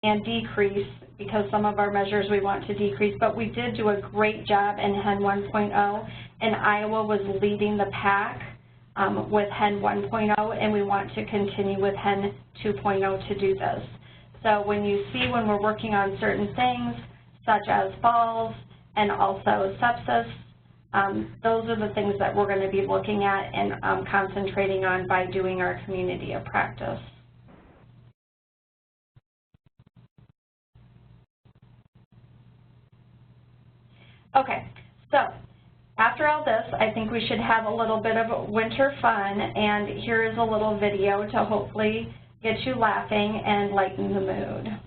and decrease, because some of our measures we want to decrease, but we did do a great job in HEN 1.0, and Iowa was leading the pack with HEN 1.0, and we want to continue with HEN 2.0 to do this. So when you see when we're working on certain things, such as falls and also sepsis, those are the things that we're going to be looking at and concentrating on by doing our community of practice. Okay, so after all this, I think we should have a little bit of winter fun, and here is a little video to hopefully get you laughing and lighten the mood.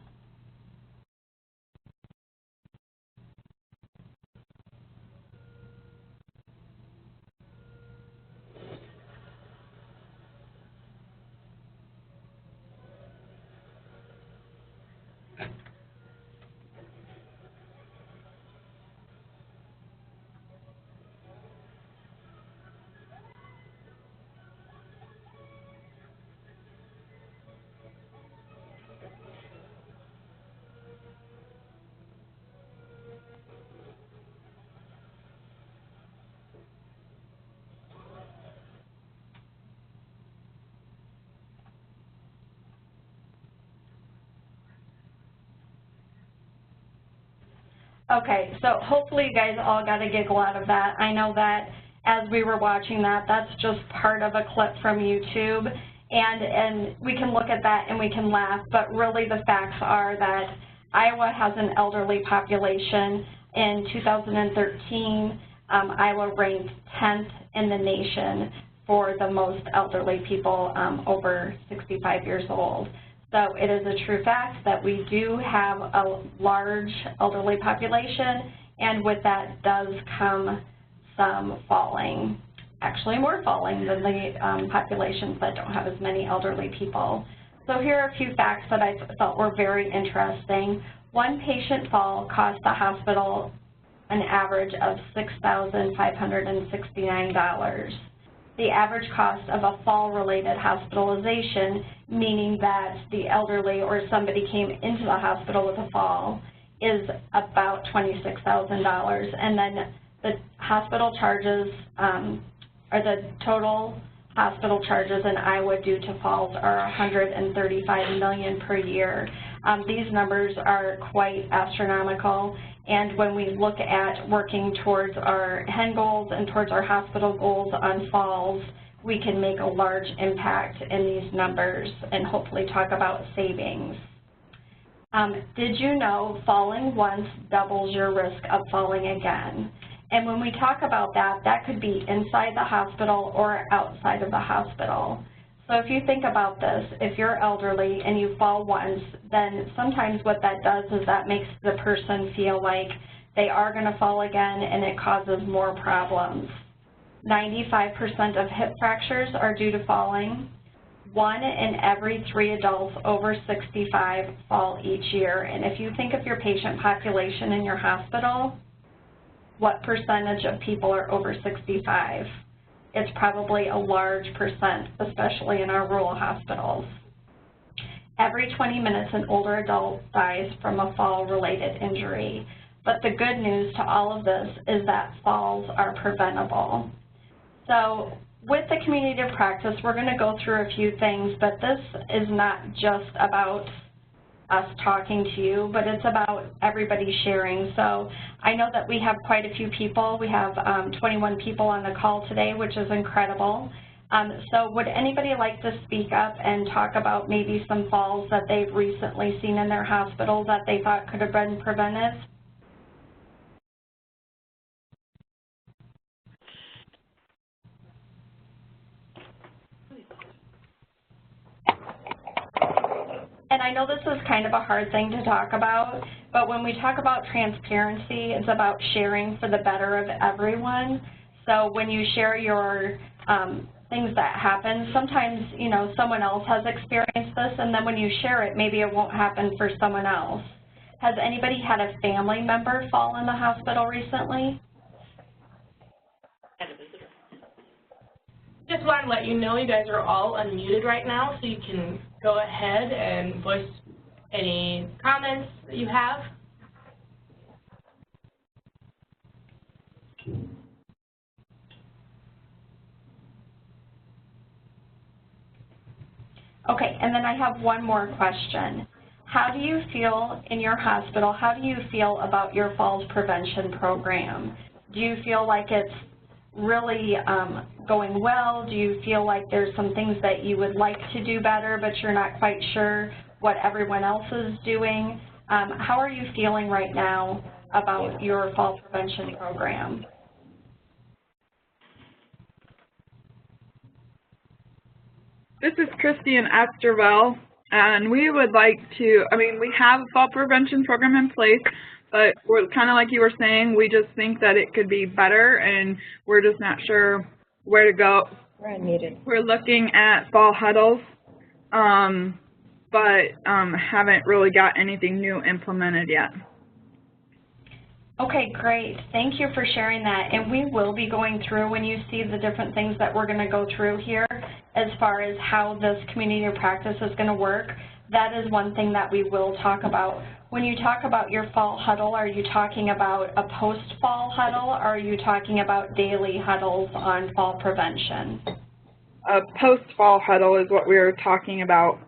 Okay, so hopefully you guys all got a giggle out of that. I know that as we were watching that, that's just part of a clip from YouTube, and we can look at that and we can laugh, but really the facts are that Iowa has an elderly population. In 2013, Iowa ranked 10th in the nation for the most elderly people over 65 years old. So it is a true fact that we do have a large elderly population, and with that does come some falling, actually more falling than the populations that don't have as many elderly people. So here are a few facts that I thought were very interesting. One patient fall cost the hospital an average of $6,569. The average cost of a fall-related hospitalization, meaning that the elderly or somebody came into the hospital with a fall, is about $26,000. And then the hospital charges, or the total hospital charges in Iowa due to falls are $135 million per year. These numbers are quite astronomical, and when we look at working towards our HEN goals and towards our hospital goals on falls, we can make a large impact in these numbers and hopefully talk about savings. Did you know falling once doubles your risk of falling again? And when we talk about that, that could be inside the hospital or outside of the hospital. So if you think about this, if you're elderly and you fall once, then sometimes what that does is that makes the person feel like they are going to fall again, and it causes more problems. 95% of hip fractures are due to falling. 1 in every 3 adults over 65 fall each year. And if you think of your patient population in your hospital, what percentage of people are over 65? It's probably a large percent, especially in our rural hospitals. Every 20 minutes, an older adult dies from a fall-related injury. But the good news to all of this is that falls are preventable. So with the community of practice, we're going to go through a few things, but this is not just about us talking to you, but it's about everybody sharing. So I know that we have quite a few people. We have 21 people on the call today, which is incredible. So would anybody like to speak up and talk about maybe some falls that they've recently seen in their hospital that they thought could have been prevented? And I know this is kind of a hard thing to talk about, but when we talk about transparency, it's about sharing for the better of everyone. So when you share your things that happen, sometimes, you know, someone else has experienced this, and then when you share it, maybe it won't happen for someone else. Has anybody had a family member fall in the hospital recently? Just want to let you know you guys are all unmuted right now, so you can go ahead and voice Any comments that you have? Okay, and then I have one more question. How do you feel in your hospital, how do you feel about your falls prevention program? Do you feel like it's really going well? Do you feel like there's some things that you would like to do better, but you're not quite sure what everyone else is doing? How are you feeling right now about your fall prevention program? This is Christy in Astorville, and we would like to, we have a fall prevention program in place, but we're kind of like you were saying, we just think that it could be better, and we're just not sure where to go. We're unmuted. We're looking at fall huddles, but haven't really got anything new implemented yet. Okay, great. Thank you for sharing that. And we will be going through, when you see the different things that we're going to go through here as far as how this community of practice is going to work, that is one thing that we will talk about. When you talk about your fall huddle, are you talking about a post-fall huddle, or are you talking about daily huddles on fall prevention? A post-fall huddle is what we're talking about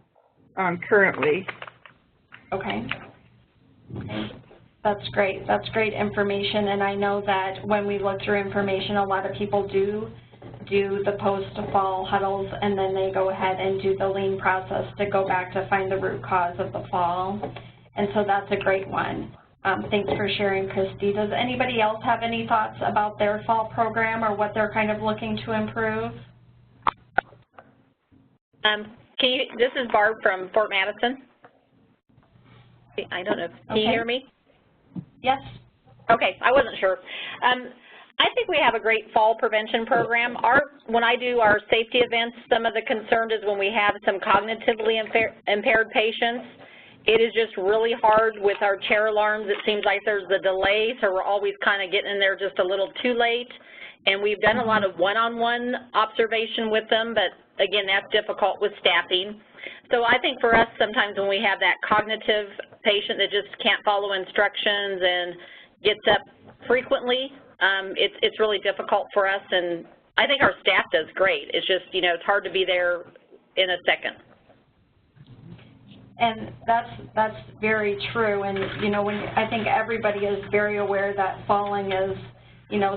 currently. Okay. That's great. That's great information, and I know that when we look through information, a lot of people do the post-fall huddles, and then they go ahead and do the lean process to go back to find the root cause of the fall, and so that's a great one. Thanks for sharing, Christy. Does anybody else have any thoughts about their fall program or what they're kind of looking to improve? This is Barb from Fort Madison. I don't know. Can you hear me? Yes. Okay, I wasn't sure. I think we have a great fall prevention program. When I do our safety events, some of the concern is when we have some cognitively impaired patients, it is just really hard with our chair alarms. It seems like there's a delay, so we're always kind of getting in there just a little too late. And we've done a lot of one-on-one observation with them, but again, that's difficult with staffing. So I think for us, sometimes when we have that cognitive patient that just can't follow instructions and gets up frequently, it's really difficult for us, and I think our staff does great. It's just, it's hard to be there in a second. And that's very true, and I think everybody is very aware that falling is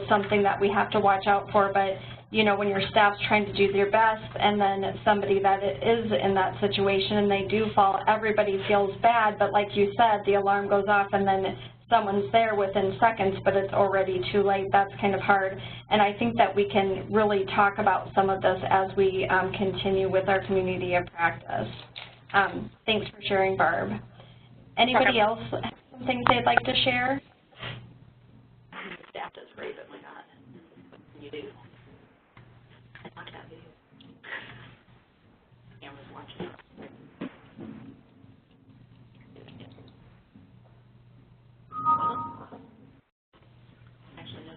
something that we have to watch out for, but when your staff's trying to do their best and then somebody that is in that situation and they do fall, everybody feels bad, but like you said, the alarm goes off and then someone's there within seconds, but it's already too late. That's kind of hard, and I think that we can really talk about some of this as we continue with our community of practice. Thanks for sharing, Barb. Anybody else have some things they'd like to share? Staff does great, but my God, you do. I like that video. Camera's watching.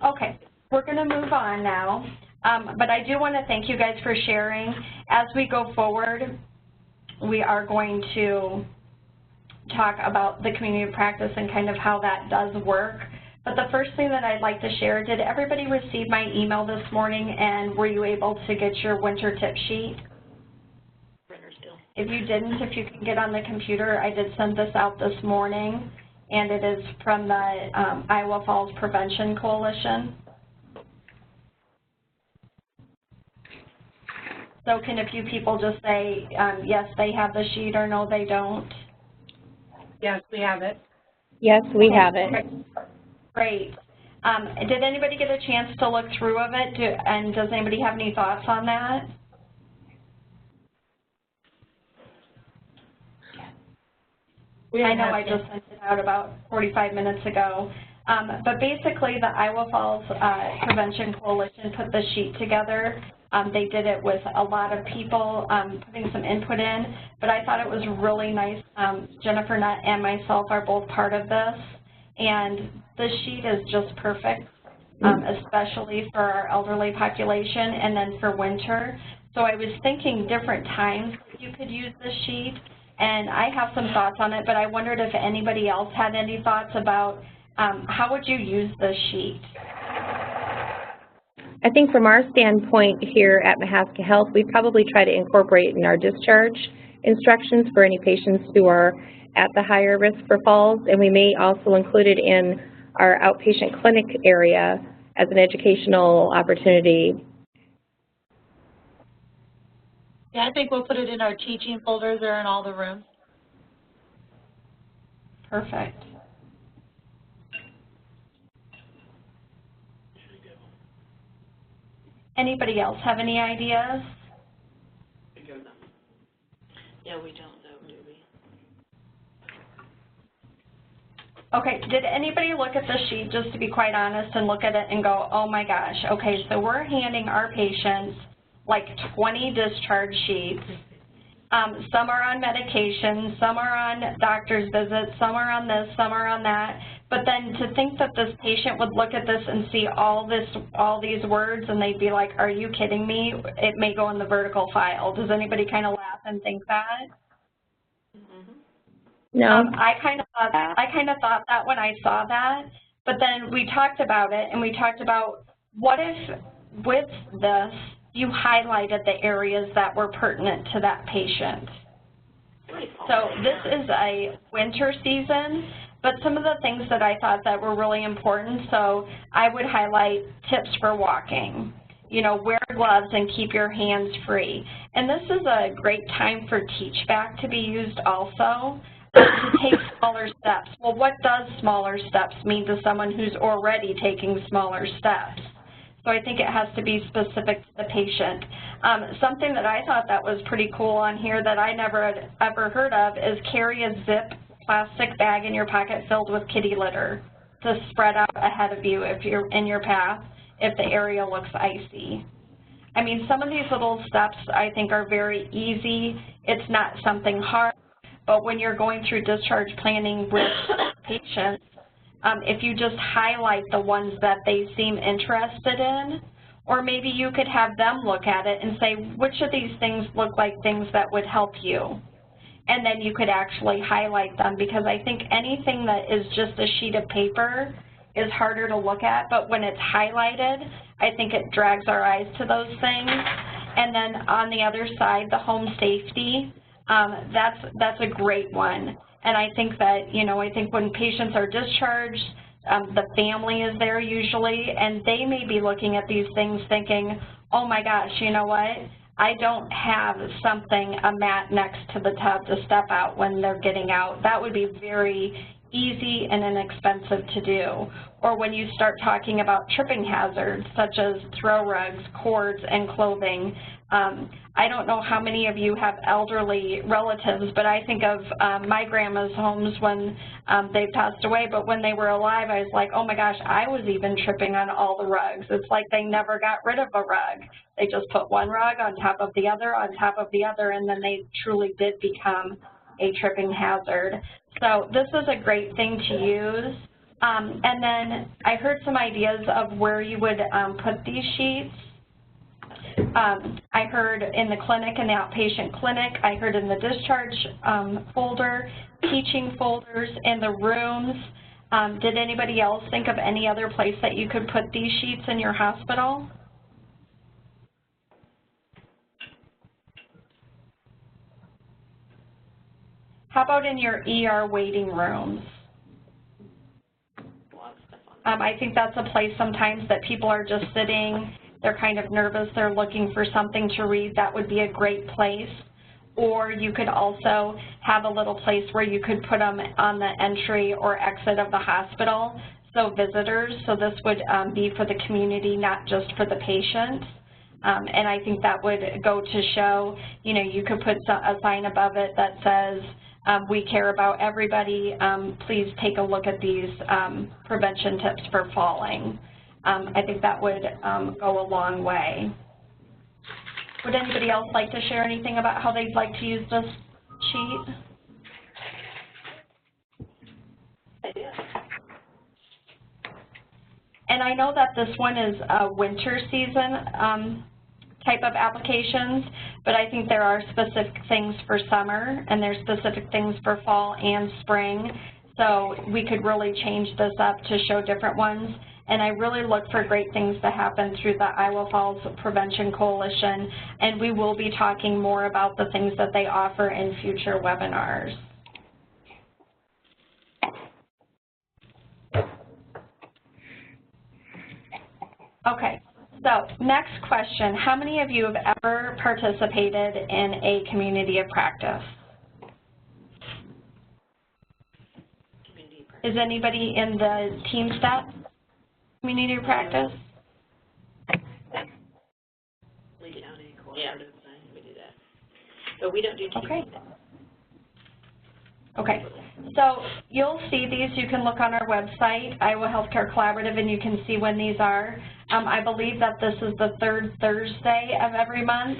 Okay, we're going to move on now, but I do want to thank you guys for sharing. As we go forward, we are going to talk about the community of practice and kind of how that does work. But the first thing that I'd like to share, did everybody receive my email this morning, and were you able to get your winter tip sheet? If you didn't, if you can get on the computer, I did send this out this morning, and it is from the Iowa Falls Prevention Coalition. So can a few people just say, yes, they have the sheet, or no, they don't? Yes, we have it. Yes, we have it. Okay. Great. Did anybody get a chance to look through of it, and does anybody have any thoughts on that? I know I just sent it out about 45 minutes ago. But basically, the Iowa Falls Prevention Coalition put the sheet together. They did it with a lot of people putting some input in, but I thought it was really nice. Jennifer Nutt and myself are both part of this, and the sheet is just perfect, especially for our elderly population and then for winter. So I was thinking different times that you could use this sheet, and I have some thoughts on it, but I wondered if anybody else had any thoughts about how would you use this sheet? I think from our standpoint here at Mahaska Health, we probably try to incorporate in our discharge instructions for any patients who are at the higher risk for falls, and we may also include it in our outpatient clinic area as an educational opportunity. Yeah, I think we'll put it in our teaching folders or in all the rooms. Perfect. Anybody else have any ideas? Yeah, we don't know, do we? Okay, did anybody look at the sheet, just to be quite honest, and look at it and go, oh my gosh, okay, so we're handing our patients like 20 discharge sheets. Some are on medication, some are on doctor's visits, some are on this, some are on that. But then to think that this patient would look at this and see all these words and they'd be like, are you kidding me? It may go in the vertical file. Does anybody kind of laugh and think that? No. I kind of thought that when I saw that, but then we talked about it and we talked about what if with this you highlighted the areas that were pertinent to that patient. So this is a winter season, but some of the things that I thought that were really important, so I would highlight tips for walking. You know, wear gloves and keep your hands free. And this is a great time for teach back to be used also, to take smaller steps. Well, what does smaller steps mean to someone who's already taking smaller steps? So I think it has to be specific to the patient. Something that I thought that was pretty cool on here that I never had ever heard of is carry a zip plastic bag in your pocket filled with kitty litter to spread out ahead of you if you're in your path, if the area looks icy. I mean, some of these little steps I think are very easy. It's not something hard, but when you're going through discharge planning with patients, if you just highlight the ones that they seem interested in, or maybe you could have them look at it and say, which of these things look like things that would help you? And then you could actually highlight them, because I think anything that is just a sheet of paper is harder to look at, but when it's highlighted, I think it drags our eyes to those things. And then on the other side, the home safety, that's a great one. And I think that, you know, I think when patients are discharged, the family is there usually, and they may be looking at these things thinking, oh my gosh, you know what? I don't have something, a mat next to the tub to step out when they're getting out. That would be very easy and inexpensive to do. Or when you start talking about tripping hazards, such as throw rugs, cords, and clothing. I don't know how many of you have elderly relatives, but I think of my grandma's homes when they passed away, but when they were alive, I was like, oh my gosh, I was even tripping on all the rugs. It's like they never got rid of a rug. They just put one rug on top of the other, on top of the other, and then they truly did become a tripping hazard. So this is a great thing to use. And then I heard some ideas of where you would put these sheets. I heard in the clinic, in the outpatient clinic. I heard in the discharge folder, teaching folders, in the rooms. Did anybody else think of any other place that you could put these sheets in your hospital? How about in your ER waiting rooms? I think that's a place sometimes that people are just sitting, they're kind of nervous, they're looking for something to read. That would be a great place. Or you could also have a little place where you could put them on the entry or exit of the hospital, so visitors. So this would be for the community, not just for the patient. And I think that would go to show, you know, you could put a sign above it that says, we care about everybody. Please take a look at these prevention tips for falling. I think that would go a long way. Would anybody else like to share anything about how they'd like to use this sheet? I do. And I know that this one is a winter season type of applications, but I think there are specific things for summer and there's specific things for fall and spring. So we could really change this up to show different ones. And I really look for great things to happen through the Iowa Falls Prevention Coalition, and we will be talking more about the things that they offer in future webinars. Okay, so next question. How many of you have ever participated in a community of practice? Is anybody in the team step community of practice? We do county cooperative thing, we do that. But we don't do team. Okay. Okay, so you'll see these. You can look on our website, Iowa Healthcare Collaborative, and you can see when these are. I believe that this is the third Thursday of every month,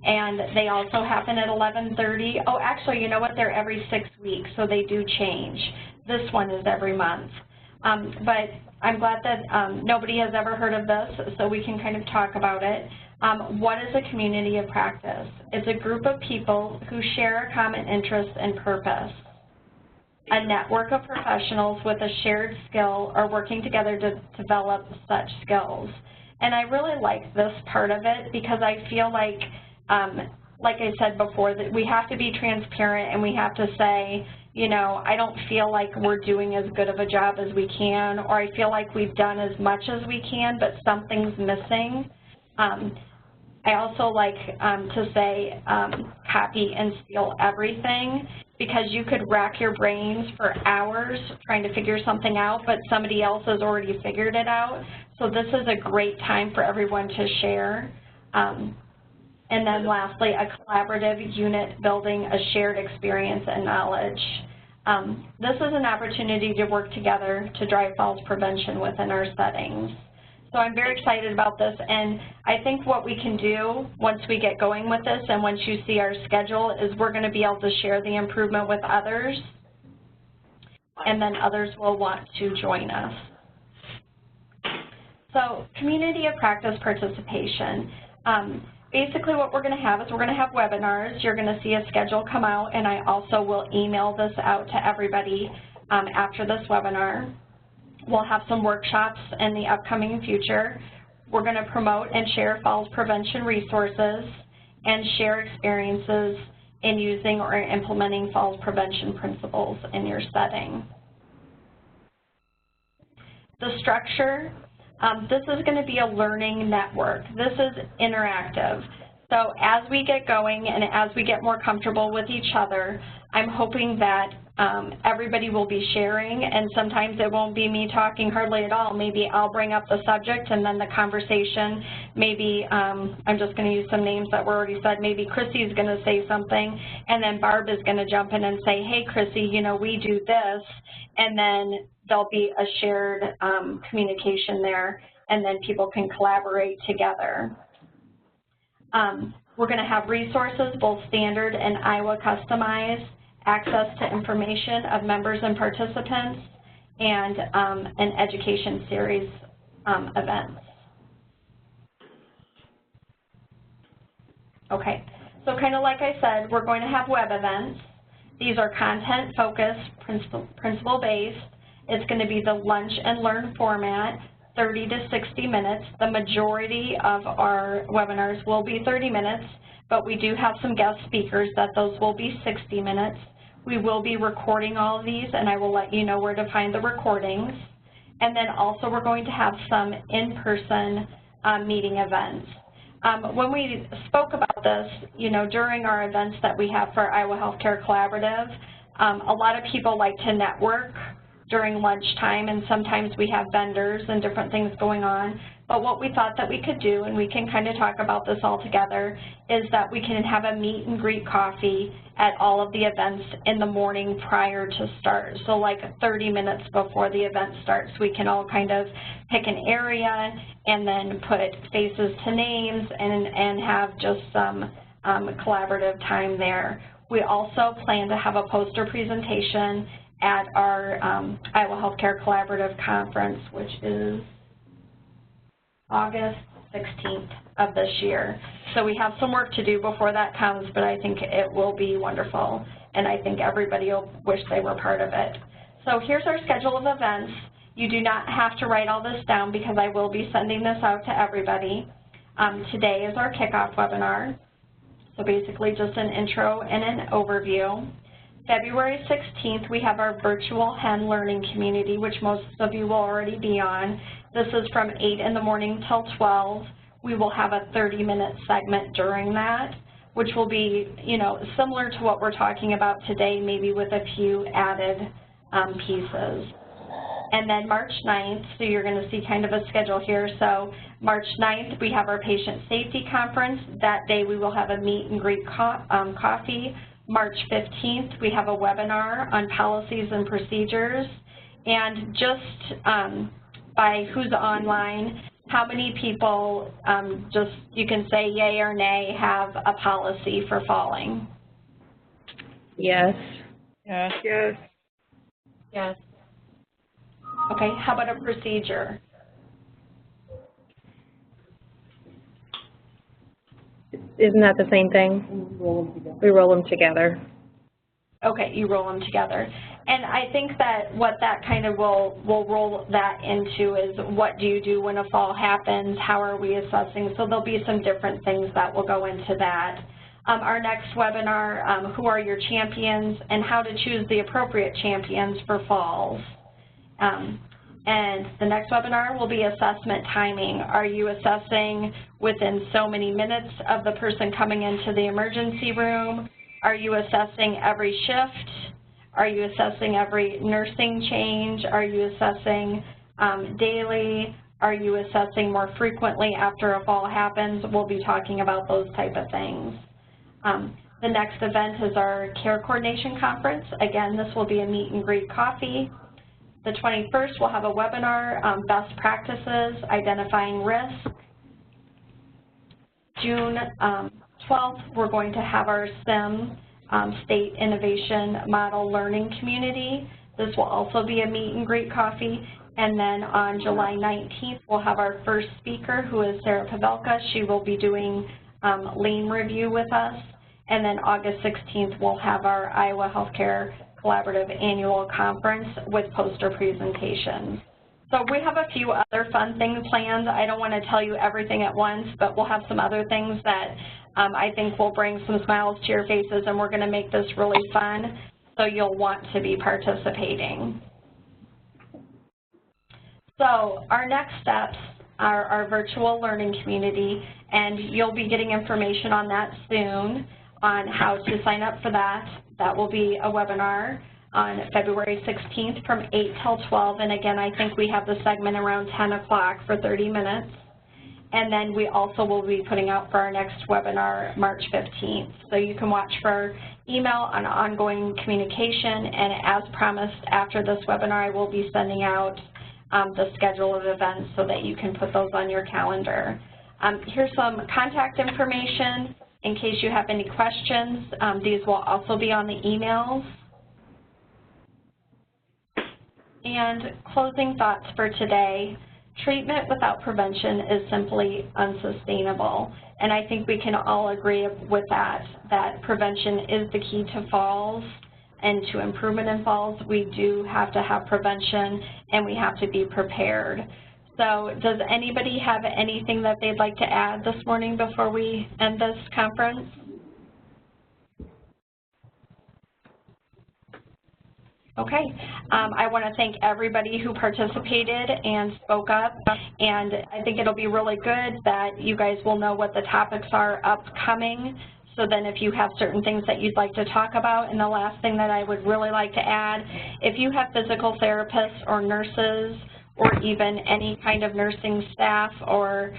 and they also happen at 11:30. Oh, actually, you know what? They're every 6 weeks, so they do change. This one is every month. But I'm glad that nobody has ever heard of this, so we can kind of talk about it. What is a community of practice? It's a group of people who share a common interest and purpose. A network of professionals with a shared skill are working together to develop such skills. And I really like this part of it because I feel like I said before, that we have to be transparent and we have to say, you know, I don't feel like we're doing as good of a job as we can, or I feel like we've done as much as we can, but something's missing. I also like to say copy and steal everything, because you could rack your brains for hours trying to figure something out, but somebody else has already figured it out. So this is a great time for everyone to share. And then lastly, a collaborative unit building a shared experience and knowledge. This is an opportunity to work together to drive falls prevention within our settings. So I'm very excited about this, and I think what we can do once we get going with this and once you see our schedule is we're going to be able to share the improvement with others, and then others will want to join us. So community of practice participation. Basically what we're going to have is we're going to have webinars. You're going to see a schedule come out, and I also will email this out to everybody after this webinar. We'll have some workshops in the upcoming future. We're going to promote and share falls prevention resources and share experiences in using or implementing falls prevention principles in your setting. The structure, this is going to be a learning network. This is interactive. So as we get going and as we get more comfortable with each other, I'm hoping that everybody will be sharing, and sometimes it won't be me talking hardly at all. Maybe I'll bring up the subject and then the conversation, maybe I'm just going to use some names that were already said. Maybe Chrissy's going to say something, and then Barb is going to jump in and say, hey, Chrissy, you know, we do this, and then there'll be a shared communication there, and then people can collaborate together. We're going to have resources, both standard and Iowa customized, access to information of members and participants, and an education series events. Okay, so kind of like I said, we're going to have web events. These are content-focused, principle-based. It's going to be the lunch and learn format, 30 to 60 minutes. The majority of our webinars will be 30 minutes, but we do have some guest speakers that those will be 60 minutes. We will be recording all of these, and I will let you know where to find the recordings. And then also we're going to have some in-person meeting events. When we spoke about this, you know, during our events that we have for Iowa Healthcare Collaborative, a lot of people like to network during lunchtime, and sometimes we have vendors and different things going on. But what we thought that we could do, and we can kind of talk about this all together, is that we can have a meet and greet coffee at all of the events in the morning prior to start. So like 30 minutes before the event starts, we can all kind of pick an area and then put faces to names and have just some collaborative time there. We also plan to have a poster presentation at our Iowa Healthcare Collaborative Conference, which is August 16th of this year. So we have some work to do before that comes, but I think it will be wonderful, and I think everybody will wish they were part of it. So here's our schedule of events. You do not have to write all this down because I will be sending this out to everybody. Today is our kickoff webinar, so basically just an intro and an overview. February 16th, we have our virtual HEN learning community, which most of you will already be on. This is from 8 in the morning till 12. We will have a 30-minute segment during that, which will be, you know, similar to what we're talking about today, maybe with a few added pieces. And then March 9th, so you're going to see kind of a schedule here. So March 9th, we have our patient safety conference. That day we will have a meet and greet coffee. March 15th, we have a webinar on policies and procedures. And just by who's online, how many people, just you can say yay or nay, have a policy for falling? Yes. Yes. Yes. Yes. Okay, how about a procedure? Isn't that the same thing? We roll them together. Okay, you roll them together. And I think that what that kind of will roll that into is what do you do when a fall happens, how are we assessing, so there'll be some different things that will go into that. Our next webinar, who are your champions and how to choose the appropriate champions for falls. And the next webinar will be assessment timing. Are you assessing within so many minutes of the person coming into the emergency room? Are you assessing every shift? Are you assessing every nursing change? Are you assessing daily? Are you assessing more frequently after a fall happens? We'll be talking about those type of things. The next event is our care coordination conference. Again, this will be a meet and greet coffee. The 21st, we'll have a webinar, best practices, identifying risk. June 12th, we're going to have our SIM, State Innovation Model Learning Community. This will also be a meet and greet coffee. And then on July 19th, we'll have our first speaker, who is Sarah Pavelka. She will be doing lean review with us. And then August 16th, we'll have our Iowa Healthcare Collaborative Annual Conference with poster presentations. So we have a few other fun things planned. I don't want to tell you everything at once, but we'll have some other things that I think will bring some smiles to your faces, and we're going to make this really fun, so you'll want to be participating. So our next steps are our virtual learning community, and you'll be getting information on that soon on how to sign up for that. That will be a webinar on February 16th from 8 till 12, and again, I think we have the segment around 10 o'clock for 30 minutes. And then we also will be putting out for our next webinar March 15th. So you can watch for email on ongoing communication, and as promised, after this webinar, I will be sending out the schedule of events so that you can put those on your calendar. Here's some contact information in case you have any questions. These will also be on the emails. And closing thoughts for today, treatment without prevention is simply unsustainable. And I think we can all agree with that prevention is the key to falls and to improvement in falls. We do have to have prevention, and we have to be prepared. So does anybody have anything that they'd like to add this morning before we end this conference? Okay, I want to thank everybody who participated and spoke up, and I think it'll be really good that you guys will know what the topics are upcoming, so then if you have certain things that you'd like to talk about. And the last thing that I would really like to add, if you have physical therapists or nurses or even any kind of nursing staff or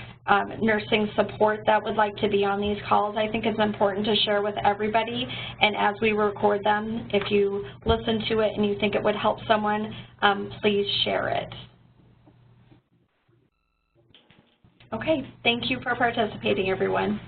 nursing support that would like to be on these calls, I think it's important to share with everybody. And as we record them, if you listen to it and you think it would help someone, please share it. Okay, thank you for participating, everyone.